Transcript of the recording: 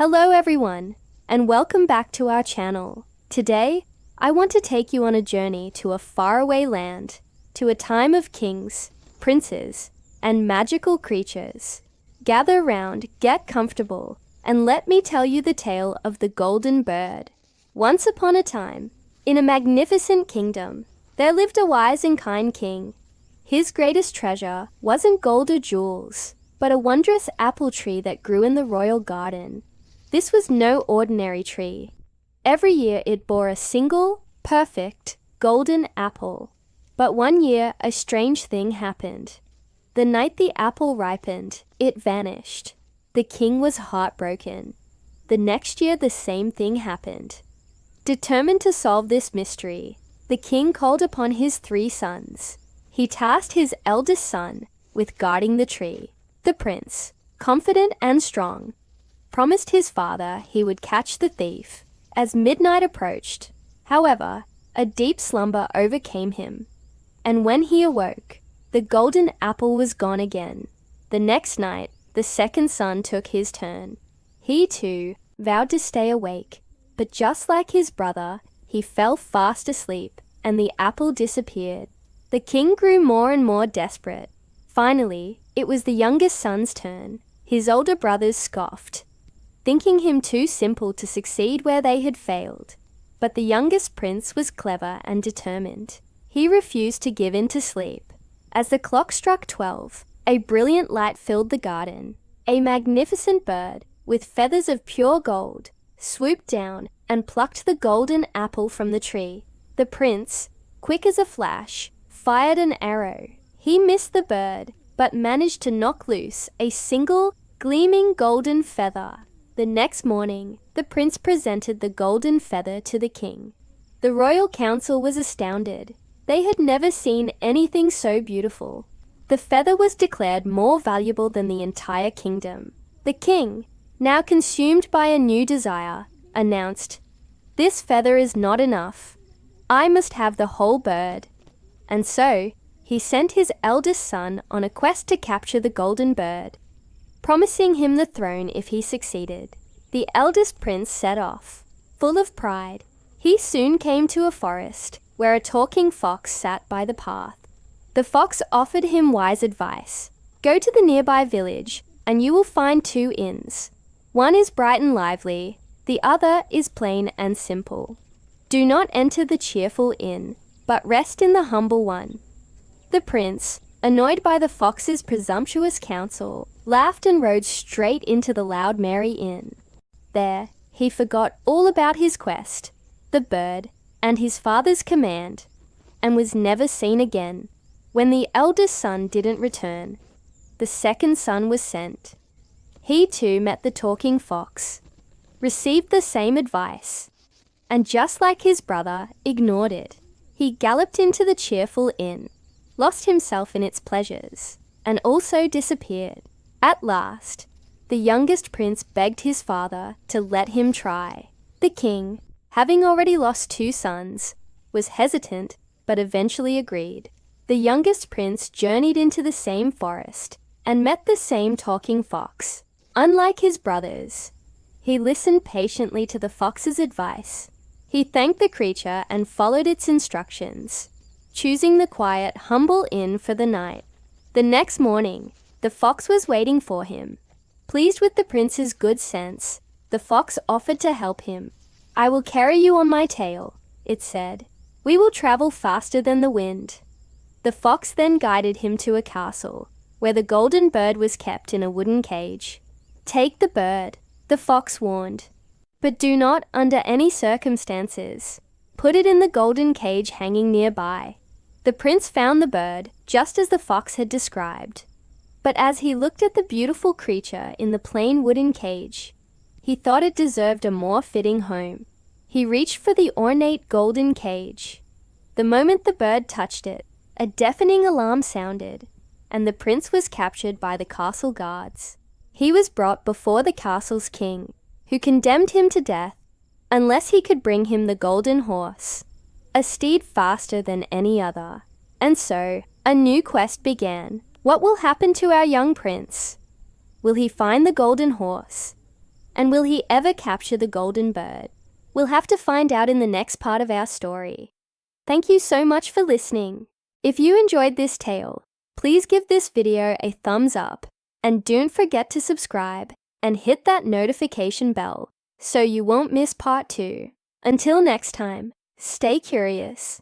Hello everyone, and welcome back to our channel. Today, I want to take you on a journey to a faraway land, to a time of kings, princes, and magical creatures. Gather round, get comfortable, and let me tell you the tale of the golden bird. Once upon a time, in a magnificent kingdom, there lived a wise and kind king. His greatest treasure wasn't gold or jewels, but a wondrous apple tree that grew in the royal garden. This was no ordinary tree. Every year it bore a single, perfect, golden apple. But one year a strange thing happened. The night the apple ripened, it vanished. The king was heartbroken. The next year the same thing happened. Determined to solve this mystery, the king called upon his 3 sons. He tasked his eldest son with guarding the tree. The prince, confident and strong, promised his father he would catch the thief as midnight approached. However, a deep slumber overcame him, and when he awoke, the golden apple was gone again. The next night, the second son took his turn. He too vowed to stay awake, but just like his brother, he fell fast asleep, and the apple disappeared. The king grew more and more desperate. Finally, it was the youngest son's turn. His older brothers scoffed, thinking him too simple to succeed where they had failed. But the youngest prince was clever and determined. He refused to give in to sleep. As the clock struck 12, a brilliant light filled the garden. A magnificent bird, with feathers of pure gold, swooped down and plucked the golden apple from the tree. The prince, quick as a flash, fired an arrow. He missed the bird, but managed to knock loose a single, gleaming golden feather. The next morning, the prince presented the golden feather to the king. The royal council was astounded. They had never seen anything so beautiful. The feather was declared more valuable than the entire kingdom. The king, now consumed by a new desire, announced, "This feather is not enough. I must have the whole bird." And so, he sent his eldest son on a quest to capture the golden bird, promising him the throne if he succeeded. The eldest prince set off. Full of pride, he soon came to a forest where a talking fox sat by the path. The fox offered him wise advice. "Go to the nearby village, and you will find 2 inns. One is bright and lively, the other is plain and simple. Do not enter the cheerful inn, but rest in the humble one." The prince, annoyed by the fox's presumptuous counsel, laughed and rode straight into the loud merry inn. There, he forgot all about his quest, the bird, and his father's command, and was never seen again. When the eldest son didn't return, the second son was sent. He too met the talking fox, received the same advice, and just like his brother, ignored it. He galloped into the cheerful inn, lost himself in its pleasures, and also disappeared. At last, the youngest prince begged his father to let him try. The king, having already lost 2 sons, was hesitant but eventually agreed. The youngest prince journeyed into the same forest and met the same talking fox. Unlike his brothers, he listened patiently to the fox's advice. He thanked the creature and followed its instructions, choosing the quiet, humble inn for the night. The next morning, the fox was waiting for him. Pleased with the prince's good sense, the fox offered to help him. "I will carry you on my tail," it said. "We will travel faster than the wind." The fox then guided him to a castle, where the golden bird was kept in a wooden cage. "Take the bird," the fox warned, "but do not, under any circumstances, put it in the golden cage hanging nearby." The prince found the bird, just as the fox had described. But as he looked at the beautiful creature in the plain wooden cage, he thought it deserved a more fitting home. He reached for the ornate golden cage. The moment the bird touched it, a deafening alarm sounded, and the prince was captured by the castle guards. He was brought before the castle's king, who condemned him to death unless he could bring him the golden horse, a steed faster than any other. And so, a new quest began. What will happen to our young prince? Will he find the golden horse? And will he ever capture the golden bird? We'll have to find out in the next part of our story. Thank you so much for listening. If you enjoyed this tale, please give this video a thumbs up and don't forget to subscribe and hit that notification bell so you won't miss part 2. Until next time, stay curious.